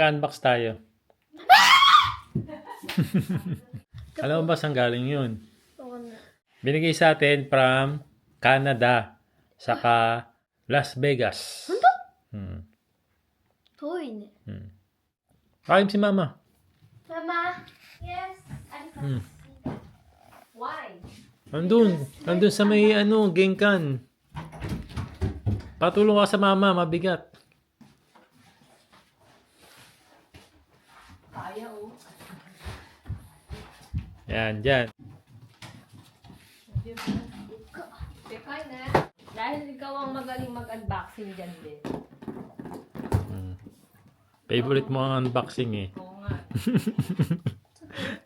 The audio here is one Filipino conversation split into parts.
Mag-unbox tayo. Alam mo ba saan galing yun? Oo na. Binigay sa atin from Canada. Saka Las Vegas. Hmm. Toy ne. Kain si Mama. Mama. Yes. Why? Andun sa may gengkan. Patulong ka sa Mama, mabigat. Kaya oh. Yan, dyan. Teka na. Dahil ikaw ang magaling mag-unboxing dyan din. Favorite mo ang unboxing eh. Oo nga.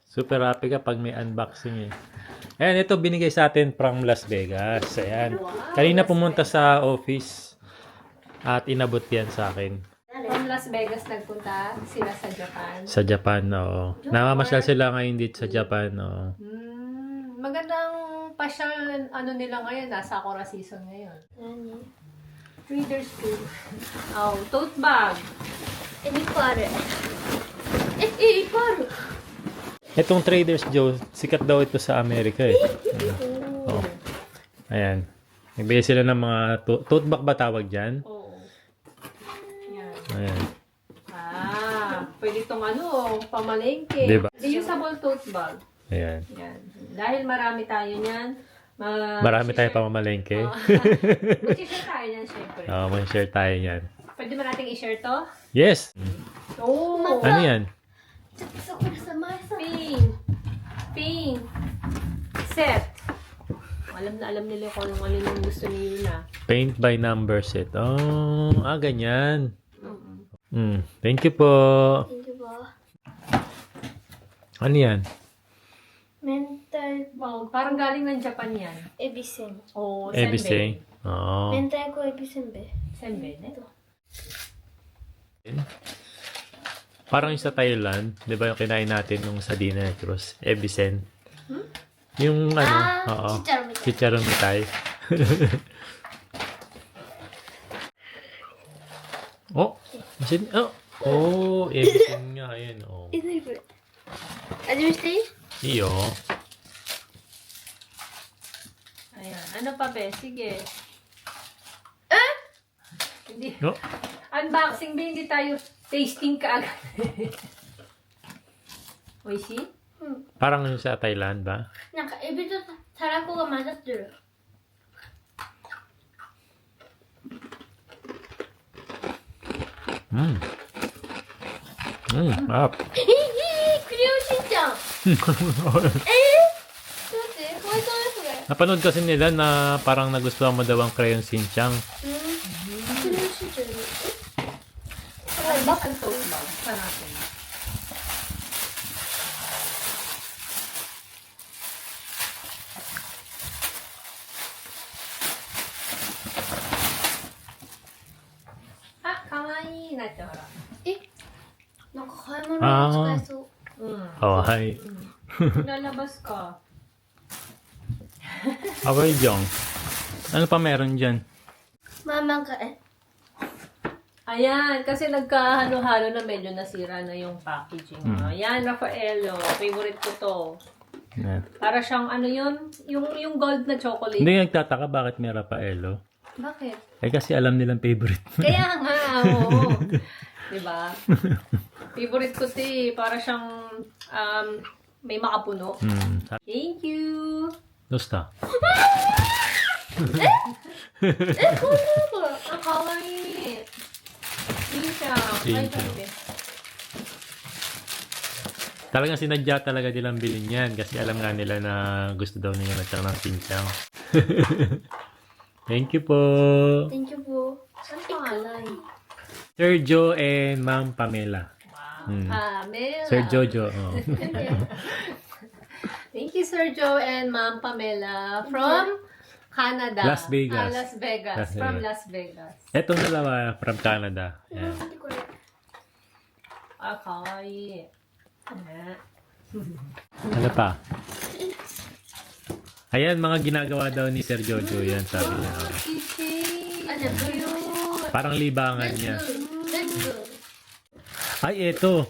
Super happy ka pag may unboxing eh. Ayan, ito binigay sa atin from Las Vegas. Ayan. Kanina pumunta sa office at inabot yan sa akin. From Las Vegas nagpunta sila sa Japan. Sa Japan, oo. Namamasyal sila ngayon dito sa Japan, oo. Magandang pasyal nila ngayon. Nasa Sakura season ngayon. Reader's School. Oh, tote bag. Ipare. Ipare. Itong Trader's Joe, sikat daw ito sa Amerika eh. Oh. Ayan. Nagbigay sila ng mga tote bag ba tawag dyan? Oo. Yan. Ayan. Pwede itong pamalengke. Diba? Reusable tote bag. Ayan. Yan. Dahil marami tayo niyan. Marami tayo pamamalengke. Mag-share tayo niyan, syempre. Oo, mag-share tayo yan. Pwede ba nating i-share to? Yes! Oo. Ano yan? Pink. Set. Alam na alam nila kung anong alin ang gusto nila. Paint by number set. Oh, ganyan. Thank you po. Thank you po. Ano yan? Mental. Wow, parang galing ng Japan yan. Ebisen. Oh, Ebiseng. Oo. Mental ko ebisen be. Senbei. Ito. Parang yung sa Thailand, di ba yung kinain natin nung sa dinner cruise? Ebisen. Yung oo. Chicharon mitay. Oh, masin, ebisen nga, ayan, oh. え、なにこれ味見していい Iyo. Ayan. Ano pa, be? Sige. Hindi. Oh, Unboxing, be. Hindi tayo tasting ka agad. Oishi? parang yung sa Thailand ba? なんかエビとたらこが混ざってる。 Up. クレヨンしんちゃん。待って、ホワイトですこれ。 Napanood kasi nila na parang nagustuhan mo daw ang Crayon Shin-chan. クレヨンしんちゃんいる。 Unbox ang tote bag pa natin. Kawaii na ito. なんか買い物に使えそう。 Oh, hi. Lalabas ka. Okay, Jong. Ano pa meron dyan? ママがAyan, kasi nagkahalo-halo na medyo nasira na yung packaging. Ayan, Raffaello. Favorite ko to. Yan. Para siyang yung gold na chocolate. Hindi nagtataka bakit may Raffaello. Bakit? Eh kasi alam nilang favorite mo. Kaya nga, oo. Diba? Favorite ko to eh. Para siyang may makapuno. Thank you! Dosta? こんなのこれ。 Ah, kawaii! Siya. Thank you. Talagang sinadya talaga nilang bilhin yan kasi alam nga nila na gusto daw nila ng Shin-chan. Thank you po. Thank you po. Saan pangalan? Sir Joe and Ma'am Pamela. Pamela. Sir Jojo. Oh. Thank you, Sir Joe and Ma'am Pamela from Canada. Las Vegas. Las Vegas. From Las Vegas. Etong dalawa from Canada. Yan. 見てこれ。 Kawaii. Ano pa? Ayan, mga ginagawa daw ni Sir Jojo. Yan, sabi niya. Kiki. Ano ba yun? Parang libangan niya. Let's go. Ay, eto.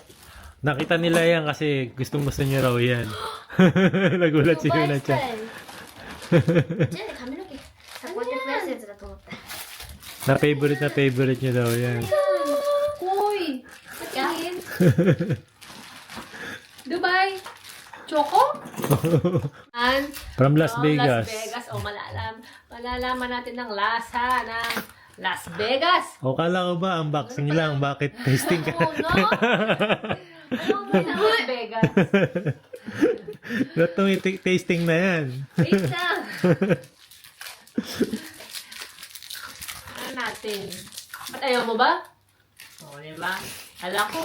Nakita nila yan kasi gustong-gusto niya raw yan. Nagulat si Yuna ちゃん。じゃあ髪の毛さこうやって増やすやつだと思った Na favorite niya daw yan. Uy! Kain! Dubai! Choco? And From Las from Vegas. Las Vegas. O, malalaman natin ng lasa ng Las Vegas. O, kala ko ba unboxing lang? Bakit tasting ka? Oh, no? Ano ba ng Las Vegas? Ba't tasting na yan? Wait lang. Ano natin? Ba't ayaw mo ba? O, diba? Hala ko.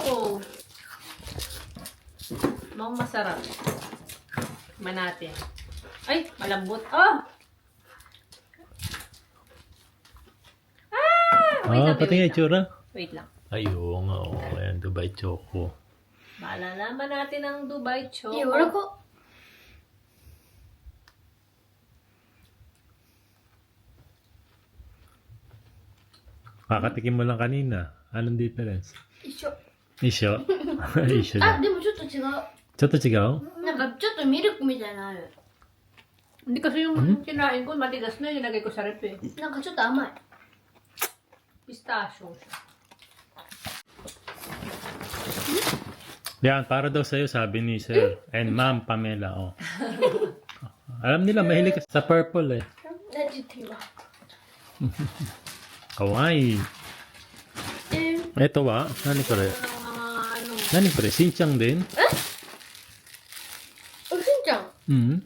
Mukhang masarap. Tikman natin. Ay, malambot. Oh! Wait lang, Pati nga wait lang. itsura. Wait lang. Ay, oo nga. Oo. Ayan, Dubai Choco. Malalaman natin ang Dubai Choco. いや俺こ Kakatikim mo lang kanina. Anong difference? 一緒 Isyo? Isyo あ na. でもちょっと違う Choto chigaw? なんかちょっとミルクみたいなのある Hindi kasi yung kinain ko, matigas na yung nilagay ko sa rep eh. なんかちょっと甘い Pistachio. Yan, para daw sa'yo, sabi ni Sir. And Ma'am Pamela, oh. Alam nila, mahilig ka sa purple eh. 何言って今 Kawaii. Eto wa? Nani ko rin? Ano? Nani ko rin? Shin-chan din? おしんちゃん Hmm.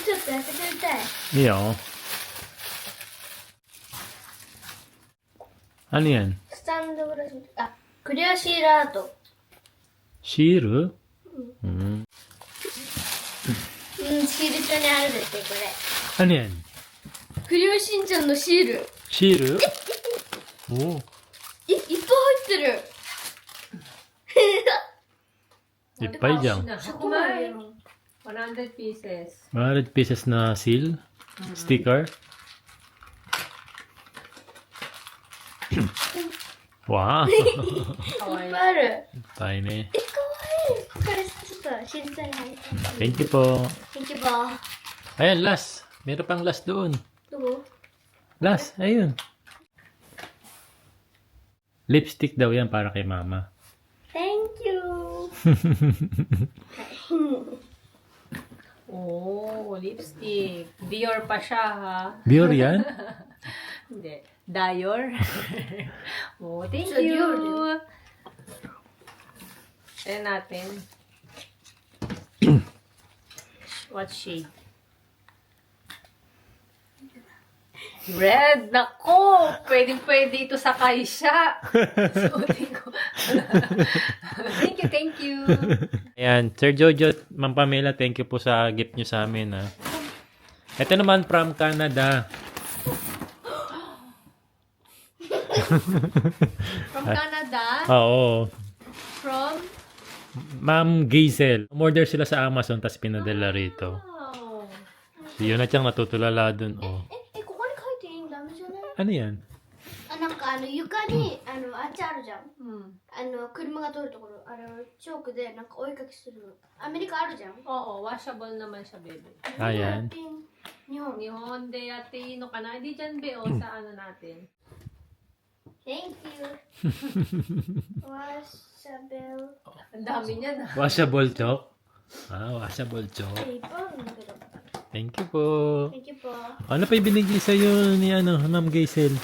ちょっとやってくれたい Iyo. Ano yan? スタンドグラスあクリアシールアート Shiru? Hmm. うんシール帳にあるんですよこれ Ano yan? クリアしんちゃんのシール Shiru? Oh. いっぱい入ってる Ipay dyan. Ako kumain. 100 pieces. 100 pieces na seal? Sticker? Wow! かわいいいっぱいある Tayo na eh. かわいいこれちょっとシール帳に入って Thank you po. Thank you po Ayan, last. Meron pang last doon. どこ Last, ayun. Lipstick daw yan para kay mama. Thank you Oh, lipstick. Dior pa siya ha. Dior yan? Hindi. Dior. Oh, thank So, you. Dior Ayan natin. What shade? Red! Nako! Pwede ito sa kaisya. Suotin ko. Thank you. Ayan, Sir Jojo, Ma'am Pamela, thank you po sa gift nyo sa amin. Ha. Ito naman from Canada. From Canada? Oo. From? Ma'am Gizel. Umorder sila sa Amazon, tapos pinadala rito. Wow. So, yun na siyang natutulala dun. Oh. ここに書いていいんダメじゃない Ano yan? あなんか床にあっちあるじゃん Hmm. 車が通るところチョークでなんかお絵かきするのアメリカあるじゃん Oo, washable naman siya, baby. Ayan. 日本 Nihon de Yatino ka na. Hindi dyan, be, o, sa ano natin. Thank you washable Ang dami niya na. Washable chalk? Ah, washable chalk. いっぱいあるんだけど Thank you po. Thank you po Ano pa yung binigay sa'yo ni Ma'am Gizel?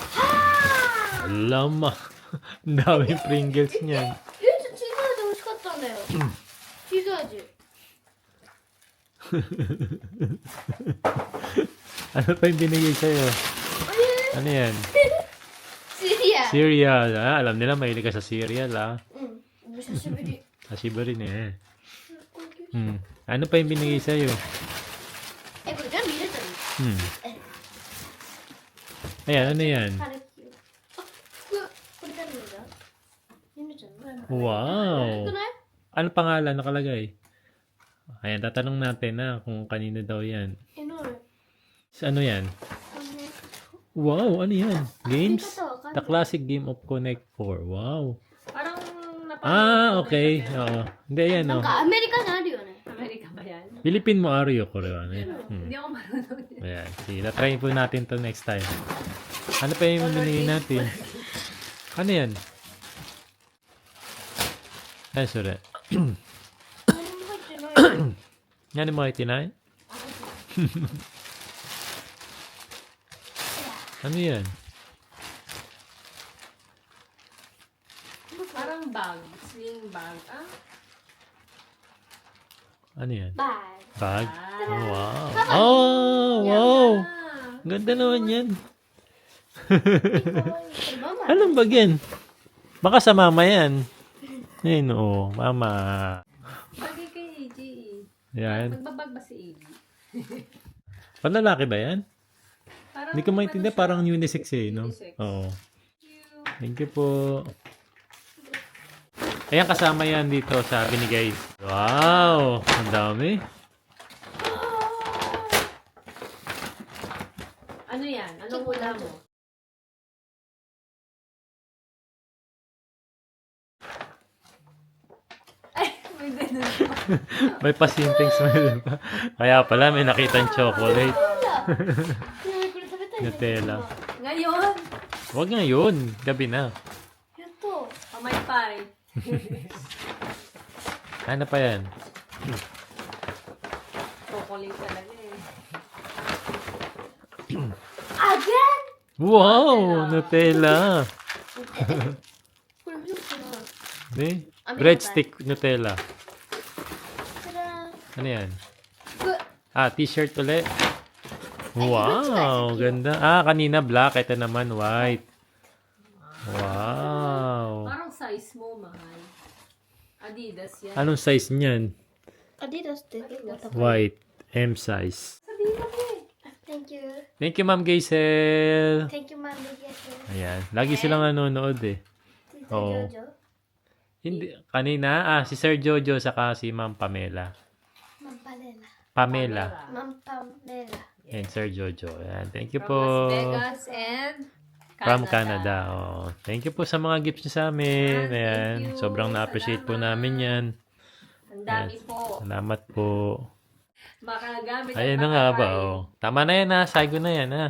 Alam mo. Ang daming Pringles niyan. チーズ味美味しかったんだよチーズ味 Ano pa yung binigay sa'yo? Ano yan? シリア Cereal. Ah, alam nila, mahilig ka sa cereal, ah. うん久しぶり Kashiba rin eh. Ano pa yung binigay sa'yo? これ全部入れたの Ayan, ano yan? カルキューこれ誰のだゆめちゃんの Wow! くない Ano pangalan nakalagay? Ayan, tatanong natin na kung kanino daw yan. ない Ano yan? Wow, ano yan? Games? Hindi ko to, The classic game of Connect 4. Wow. Parang napanood Ah, okay. Oo. Hindi, yan, なん oh. かアメリカにあるよね。 Amerika ba yan? Philippine mo, Ario, Koreano. Hindi ako marunong yan. Ayan. Sige, na-try po natin to next time. Ano pa yung binigay natin? Ano yan? Ay, sorry. 何も入ってない。 Yan yung mga itinay? Ano yan? Parang bag. Sling bag. Ah, Ano yan? バ Bag? Oh, wow. Oh, wow. Ganda naman yan. ーグ。ママ。 Anong bag yan? Baka sa mama yan. Ayun, oo. Mama. bagay kay AJ eh. Yan. Magbabag ba si AJ? Panlalaki ba yan? Parang, Hindi ko maintindihan. siya? Parang unisex eh, no? Unisex. Oo. Thank you. Thank you po. Ayan, kasama yan dito sa binigay. Wow! Ang dami. Ano yan? Anong hula mo? Ay, may ganun. May pasinting smell pa. Kaya pala may nakitang chocolate. これ食べたいね。 Nutella. Ngayon, Huwag ngayon. Gabi na. やっと。 pamaypay. Ano pa yan? Chocolate talaga eh. Again? Wow! Nutella. これ見ようかな。 Eh? Breadstick Nutella. ただ Ano yan? ー。Ah, t-shirt ulit. Wow! Ganda. Ah, kanina black. Ito naman white. Wow! Parang size mo, mahal. Adidas yan. Anong size niyan? アディダスってどこ？ White. M size. Sabihin mo eh. Thank you. Thank you, Ma'am Gaisel. Thank you, Ma'am. Yes. Ayan. Lagi silang nanonood eh. Tita Oo. Jojo. Hindi. Kanina, si Sir Jojo saka si Ma'am Pamela. Ma'am Palela. Pamela. Ma'am Pamela. And Sir Jojo. Ayan. Thank you From po. Las Vegas and From Canada. Oh. Thank you po sa mga gifts niyo sa amin. Thank Ayan. you. Sobrang na-appreciate po Salamat. namin yan. Ang dami po. Salamat po. Makagamit at Ayan na nga ba? makakain. Oh. Tama na yan ha. Saigo na yan ha.